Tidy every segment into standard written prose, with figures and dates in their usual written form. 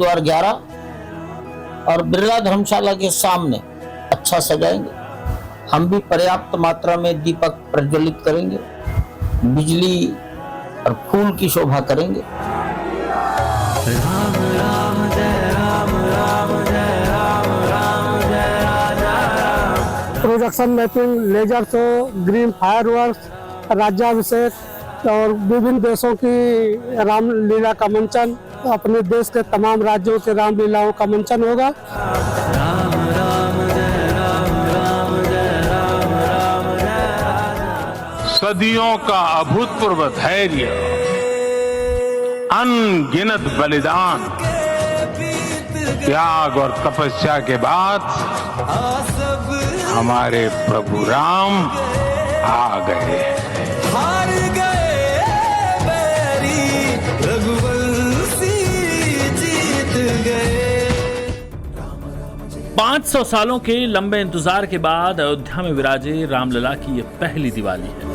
हरिद्वार 11 और बिरला धर्मशाला के सामने अच्छा सजाएंगे। हम भी पर्याप्त मात्रा में दीपक प्रज्वलित करेंगे, बिजली और फूल की शोभा करेंगे। राम राम जय राम राम जय राम राम जय Ram. Projection mapping, laser show, green fireworks, राज्याभिषेक और विभिन्न देशों की रामलीला का मंचन, अपने देश के तमाम राज्यों के रामलीलाओं का मंचन होगा। राम राम जय राम राम जय राम राम जय। सदियों का अभूतपूर्व धैर्य, अनगिनत बलिदान, त्याग और तपस्या के बाद हमारे प्रभु राम आ गए। हार गए बैरी, रघुवंशी जीत गए। 500 सालों के लंबे इंतजार के बाद अयोध्या में विराजे रामलला की ये पहली दिवाली है।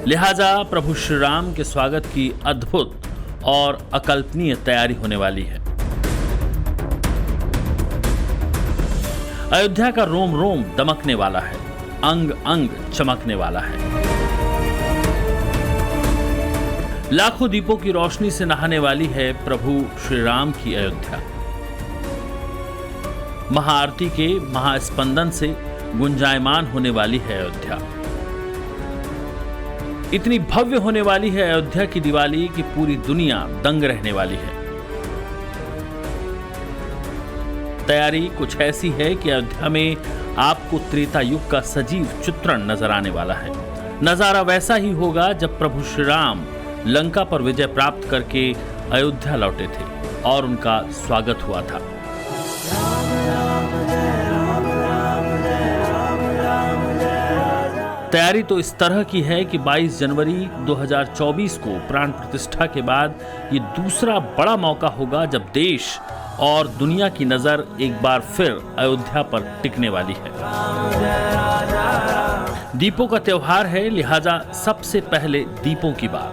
लिहाजा प्रभु श्री राम के स्वागत की अद्भुत और अकल्पनीय तैयारी होने वाली है। अयोध्या का रोम रोम दमकने वाला है, अंग अंग चमकने वाला है। लाखों दीपों की रोशनी से नहाने वाली है प्रभु श्री राम की अयोध्या। महाआरती के महास्पंदन से गुंजायमान होने वाली है अयोध्या। इतनी भव्य होने वाली है अयोध्या की दिवाली कि पूरी दुनिया दंग रहने वाली है। तैयारी कुछ ऐसी है कि अयोध्या में आपको त्रेता युग का सजीव चित्रण नजर आने वाला है। नजारा वैसा ही होगा जब प्रभु श्री राम लंका पर विजय प्राप्त करके अयोध्या लौटे थे और उनका स्वागत हुआ था। तैयारी तो इस तरह की है कि 22 जनवरी 2024 को प्राण प्रतिष्ठा के बाद ये दूसरा बड़ा मौका होगा जब देश और दुनिया की नजर एक बार फिर अयोध्या पर टिकने वाली है। दीपों का त्योहार है, लिहाजा सबसे पहले दीपों की बात।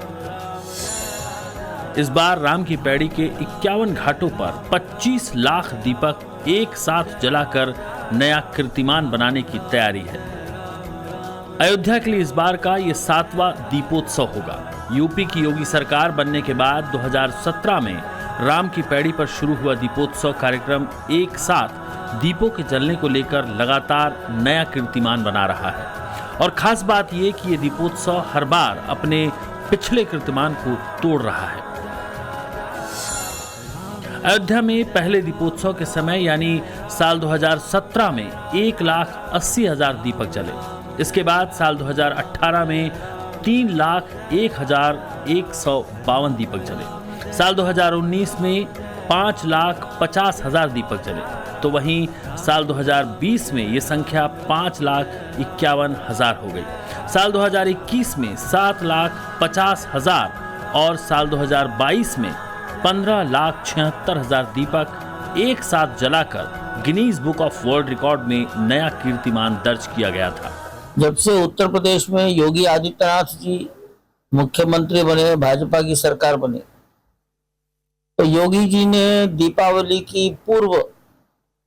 इस बार राम की पैड़ी के 51 घाटों पर 25 लाख दीपक एक साथ जलाकर नया कीर्तिमान बनाने की तैयारी है। अयोध्या के लिए इस बार का ये 7वां दीपोत्सव होगा। यूपी की योगी सरकार बनने के बाद 2017 में राम की पैड़ी पर शुरू हुआ दीपोत्सव कार्यक्रम एक साथ दीपों के जलने को लेकर लगातार नया कीर्तिमान बना रहा है। और खास बात यह कि यह दीपोत्सव हर बार अपने पिछले कीर्तिमान को तोड़ रहा है। अयोध्या में पहले दीपोत्सव के समय यानी साल 2017 में 1,80,000 दीपक जले। इसके बाद साल 2018 में 3,01,152 दीपक जले। साल 2019 में 5,50,000 दीपक जले। तो वहीं साल 2020 में ये संख्या 5,51,000 हो गई। साल 2021 में 7,50,000 और साल 2022 में 15,76,000 दीपक एक साथ जलाकर Guinness book of world record में नया कीर्तिमान दर्ज किया गया था। जब से उत्तर प्रदेश में योगी आदित्यनाथ जी मुख्यमंत्री बने, भाजपा की सरकार बने, तो योगी जी ने दीपावली की पूर्व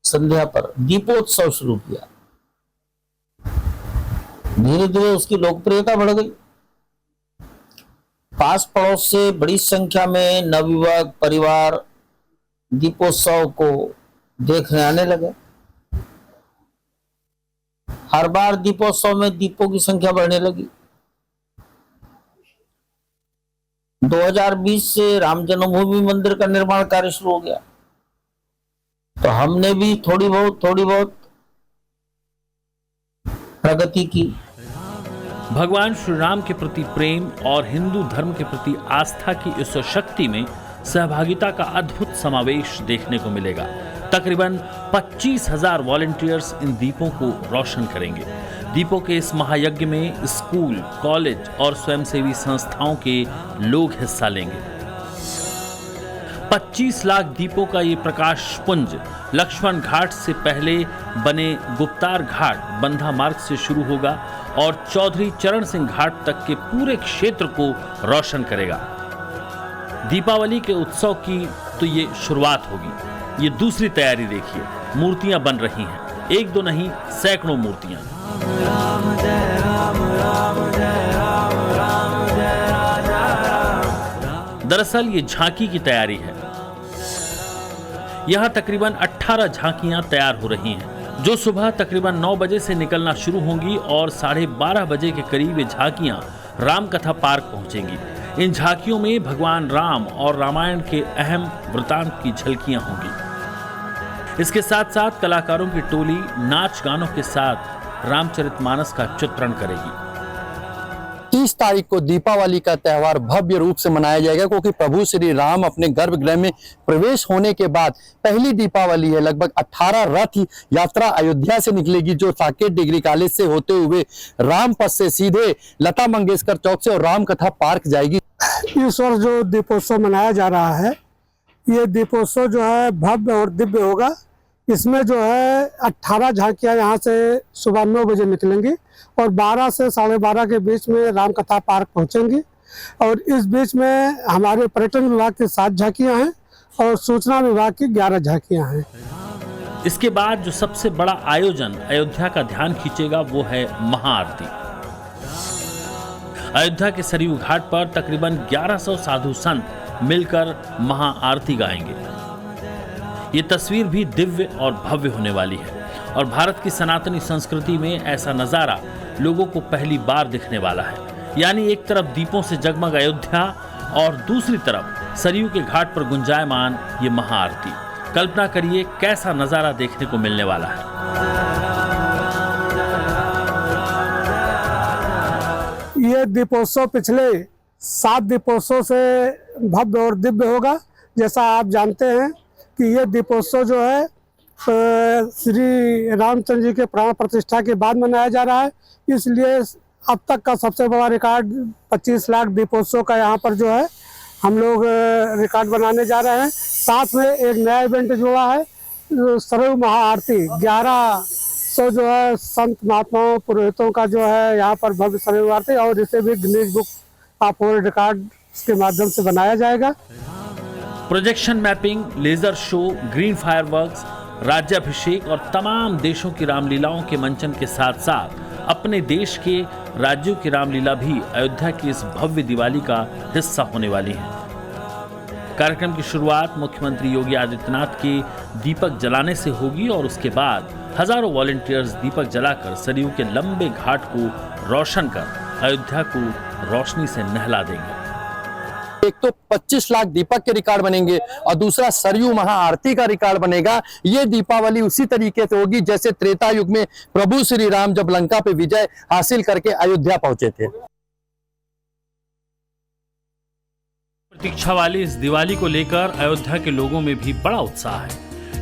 संध्या पर दीपोत्सव शुरू किया। धीरे धीरे उसकी लोकप्रियता बढ़ गई। पास पड़ोस से बड़ी संख्या में नवयुवक परिवार दीपोत्सव को देखने आने लगे। हर बार दीपोत्सव में दीपों की संख्या बढ़ने लगी। 2020 से राम जन्मभूमि मंदिर का निर्माण कार्य शुरू हो गया, तो हमने भी थोड़ी बहुत प्रगति की। भगवान श्री राम के प्रति प्रेम और हिंदू धर्म के प्रति आस्था की इस शक्ति में सहभागिता का अद्भुत समावेश देखने को मिलेगा। तकरीबन 25,000 वॉलंटियर्स इन दीपों को रोशन करेंगे। दीपों के इस महायज्ञ में स्कूल, कॉलेज और स्वयंसेवी संस्थाओं के लोग हिस्सा लेंगे। 25 लाख दीपों का ये प्रकाश पुंज लक्ष्मण घाट से पहले बने गुप्तार घाट बंधा मार्ग से शुरू होगा और चौधरी चरण सिंह घाट तक के पूरे क्षेत्र को रोशन करेगा। दीपावली के उत्सव की तो ये शुरुआत होगी। ये दूसरी तैयारी देखिए, मूर्तियां बन रही हैं, एक दो नहीं सैकड़ों मूर्तियां। राम जय राम, राम जय राम, राम जय राजा राम। दरअसल ये झांकी की तैयारी है। यहां तकरीबन 18 झांकियां तैयार हो रही हैं, जो सुबह तकरीबन 9 बजे से निकलना शुरू होंगी और 12:30 बजे के करीब ये झांकियां रामकथा पार्क पहुंचेंगी। इन झांकियों में भगवान राम और रामायण के अहम वृतांत की झलकियां होंगी। इसके साथ साथ कलाकारों की टोली नाच गानों के साथ रामचरितमानस का चित्रण करेगी। 30 तारीख को दीपावली का त्यौहार भव्य रूप से मनाया जाएगा, क्योंकि प्रभु श्री राम अपने गर्भगृह में प्रवेश होने के बाद पहली दीपावली है। लगभग 18 रथ यात्रा अयोध्या से निकलेगी, जो साकेत डिग्री कॉलेज से होते हुए रामपथ से सीधे लता मंगेशकर चौक से और रामकथा पार्क जाएगी। इस वर्ष जो दीपोत्सव मनाया जा रहा है, ये दीपोत्सव जो है भव्य और दिव्य होगा। इसमें जो है 18 झांकियां यहाँ से सुबह 9 बजे निकलेंगी और 12 से 12:30 के बीच में रामकथा पार्क पहुँचेंगी। और इस बीच में हमारे पर्यटन विभाग की 7 झांकियां हैं और सूचना विभाग की 11 झांकियां हैं। इसके बाद जो सबसे बड़ा आयोजन अयोध्या का ध्यान खींचेगा वो है महाआरती। अयोध्या के सरयू घाट पर तकरीबन 1100 साधु संत मिलकर महाआरती गाएंगे। ये तस्वीर भी दिव्य और भव्य होने वाली है और भारत की सनातनी संस्कृति में ऐसा नजारा लोगों को पहली बार दिखने वाला है। यानी एक तरफ दीपों से जगमग अयोध्या और दूसरी तरफ सरयू के घाट पर गुंजायमान ये महाआरती। कल्पना करिए कैसा नजारा देखने को मिलने वाला है। ये दीपोत्सव पिछले 7 दीपोत्सव से भव्य और दिव्य होगा। जैसा आप जानते हैं कि ये दीपोत्सव जो है श्री रामचंद्र जी के प्राण प्रतिष्ठा के बाद मनाया जा रहा है, इसलिए अब तक का सबसे बड़ा रिकॉर्ड 25 लाख दीपोत्सव का यहाँ पर जो है हम लोग रिकॉर्ड बनाने जा रहे हैं। साथ में एक नया इवेंट जुड़ा है, सरयू महाआरती। 1100 जो है संत महात्माओं पुरोहितों का जो है यहाँ पर भव्य सरयू आरती, और इसे भी Guinness book of world record के माध्यम से बनाया जाएगा। Projection mapping, laser show, green fireworks, राज्याभिषेक और तमाम देशों की रामलीलाओं के मंचन के साथ साथ अपने देश के राज्यों की रामलीला भी अयोध्या की इस भव्य दिवाली का हिस्सा होने वाली है। कार्यक्रम की शुरुआत मुख्यमंत्री योगी आदित्यनाथ के दीपक जलाने से होगी और उसके बाद हजारों वॉलंटियर्स दीपक जलाकर सरयू के लंबे घाट को रोशन कर अयोध्या को रोशनी से नहला देंगे। एक तो 25 लाख दीपक के रिकॉर्ड बनेंगे और दूसरा सरयू महाआरती का रिकॉर्ड बनेगा। ये दीपावली उसी तरीके से होगी जैसे त्रेता युग में प्रभु श्री राम जब लंका पे विजय हासिल करके अयोध्या पहुंचे थे। प्रतीक्षा वाली इस दिवाली को लेकर अयोध्या के लोगों में भी बड़ा उत्साह है,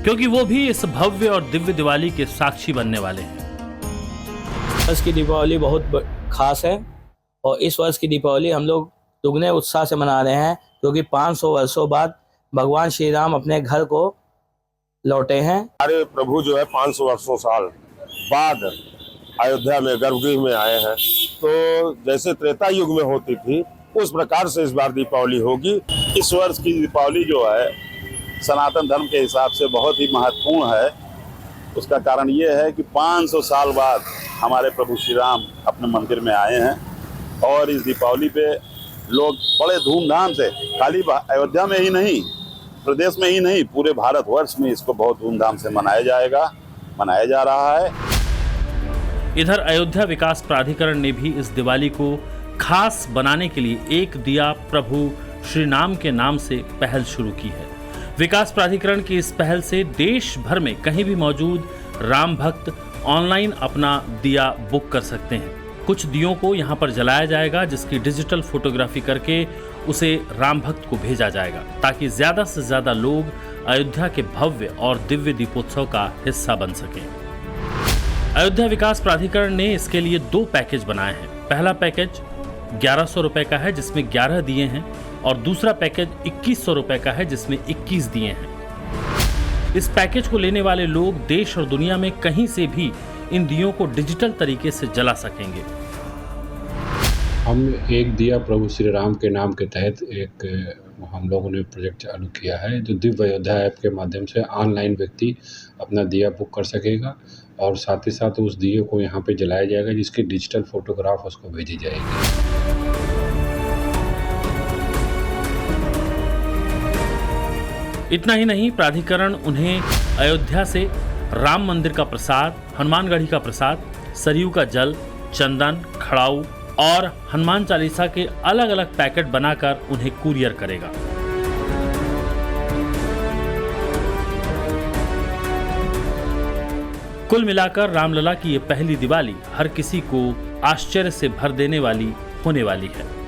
क्योंकि वो भी इस भव्य और दिव्य दिवाली के साक्षी बनने वाले हैं। वर्ष की दीपावली बहुत खास है और इस वर्ष की दीपावली हम लोग दुगने उत्साह से मना रहे हैं, क्योंकि 500 वर्षों बाद भगवान श्री राम अपने घर को लौटे हैं। हमारे प्रभु जो है 500 वर्षों साल बाद अयोध्या में गर्भगृह में आए हैं, तो जैसे त्रेता युग में होती थी उस प्रकार से इस बार दीपावली होगी। इस वर्ष की दीपावली जो है सनातन धर्म के हिसाब से बहुत ही महत्वपूर्ण है। उसका कारण ये है कि 500 साल बाद हमारे प्रभु श्री राम अपने मंदिर में आए हैं और इस दीपावली पे लोग बड़े धूमधाम से, खाली अयोध्या में ही नहीं, प्रदेश में ही नहीं, पूरे भारतवर्ष में इसको बहुत धूमधाम से मनाया जा रहा है। इधर अयोध्या विकास प्राधिकरण ने भी इस दिवाली को खास बनाने के लिए एक दिया प्रभु श्री राम के नाम से पहल शुरू की है। विकास प्राधिकरण की इस पहल से देश भर में कहीं भी मौजूद राम भक्त ऑनलाइन अपना दिया बुक कर सकते हैं। कुछ दियों को यहाँ पर जलाया जाएगा, जिसकी डिजिटल फोटोग्राफी करके उसे राम भक्त को भेजा जाएगा, ताकि ज्यादा से ज्यादा लोग अयोध्या के भव्य और दिव्य दीपोत्सव का हिस्सा बन सकें। अयोध्या विकास प्राधिकरण ने इसके लिए 2 पैकेज बनाए हैं। पहला पैकेज 1100 रुपए का है, जिसमें 11 दिए हैं, और दूसरा पैकेज 2100 रुपए का है, जिसमें 21 दिए हैं। इस पैकेज को लेने वाले लोग देश और दुनिया में कहीं से भी इन दियों को डिजिटल तरीके से जला सकेंगे। हम एक दिया प्रभु श्री राम के नाम के तहत एक हम लोगों ने प्रोजेक्ट चालू किया है, जो दिव्य अयोध्या ऐप के माध्यम से ऑनलाइन व्यक्ति अपना दिया बुक कर सकेगा और साथ ही साथ उस दिए को यहाँ पे जलाया जाएगा, जिसकी डिजिटल फोटोग्राफ उसको भेजी जाएगी। इतना ही नहीं, प्राधिकरण उन्हें अयोध्या से राम मंदिर का प्रसाद, हनुमानगढ़ी का प्रसाद, सरयू का जल, चंदन, खड़ाऊ और हनुमान चालीसा के अलग अलग पैकेट बनाकर उन्हें कुरियर करेगा। कुल मिलाकर रामलला की ये पहली दिवाली हर किसी को आश्चर्य से भर देने वाली होने वाली है।